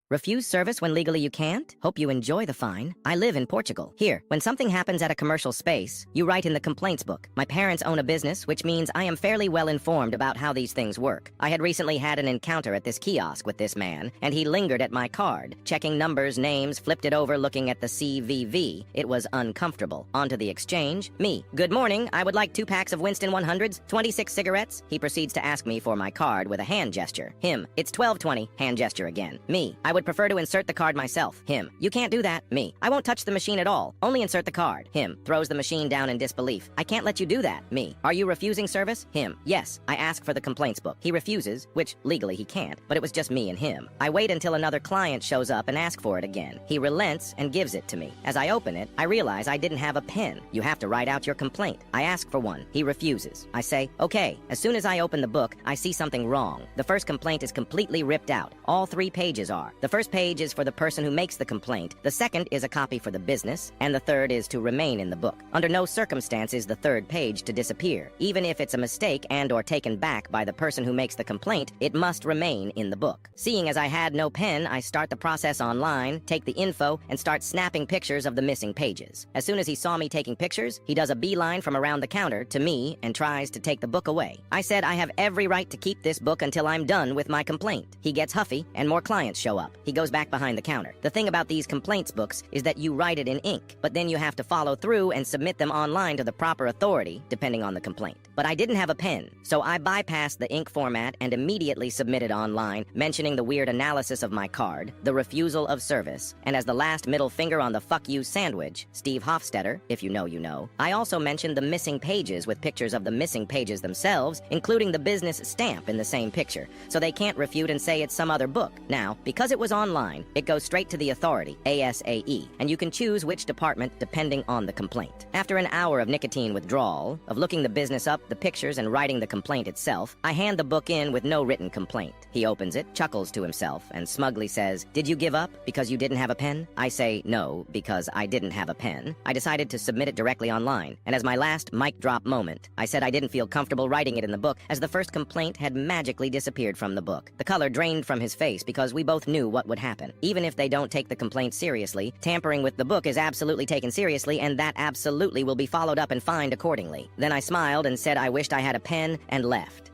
Refuse service when legally you can't? Hope you enjoy the fine. I live in Portugal. Here, when something happens at a commercial space, you write in the complaints book. My parents own a business, which means I am fairly well informed about how these things work. I had recently had an encounter at this kiosk with this man, and he lingered at my card, checking numbers, names, flipped it over, looking at the CVV. It was uncomfortable. On to the exchange. Me. Good morning. I would like 2 packs of Winston 100s, 26 cigarettes. He proceeds to ask me for my card with a hand gesture. Him. It's 12:20. Hand gesture again. Me. I would prefer to insert the card myself. Him. You can't do that. Me. I won't touch the machine at all. Only insert the card. Him. Throws the machine down in disbelief. I can't let you do that. Me. Are you refusing service? Him. Yes. I ask for the complaints book. He refuses, which legally he can't, but it was just me and him. I wait until another client shows up and ask for it again. He relents and gives it to me. As I open it, I realize I didn't have a pen. You have to write out your complaint. I ask for one. He refuses. I say, okay. As soon as I open the book, I see something wrong. The first complaint is completely ripped out. All 3 pages are. The first page is for the person who makes the complaint, the second is a copy for the business, and the third is to remain in the book. Under no circumstance is the third page to disappear. Even if it's a mistake and or taken back by the person who makes the complaint, it must remain in the book. Seeing as I had no pen, I start the process online, take the info, and start snapping pictures of the missing pages. As soon as he saw me taking pictures, he does a beeline from around the counter to me and tries to take the book away. I said I have every right to keep this book until I'm done with my complaint. He gets huffy, and more clients show up. He goes back behind the counter. The thing about these complaints books is that you write it in ink, but then you have to follow through and submit them online to the proper authority, depending on the complaint. But I didn't have a pen, so I bypassed the ink format and immediately submitted online, mentioning the weird analysis of my card, the refusal of service, and as the last middle finger on the fuck you sandwich, Steve Hofstetter, if you know, you know. I also mentioned the missing pages with pictures of the missing pages themselves, including the business stamp in the same picture, so they can't refute and say it's some other book. Now, because it was online, it goes straight to the authority, ASAE, and you can choose which department depending on the complaint. After an hour of nicotine withdrawal, of looking the business up, the pictures, and writing the complaint itself, I hand the book in with no written complaint. He opens it, chuckles to himself, and smugly says, "Did you give up because you didn't have a pen?" I say no, because I didn't have a pen. I decided to submit it directly online, and as my last mic drop moment, I said I didn't feel comfortable writing it in the book as the first complaint had magically disappeared from the book. The color drained from his face because we both knew what would happen. Even if they don't take the complaint seriously, tampering with the book is absolutely taken seriously, and that absolutely will be followed up and fined accordingly. Then I smiled and said I wished I had a pen and left.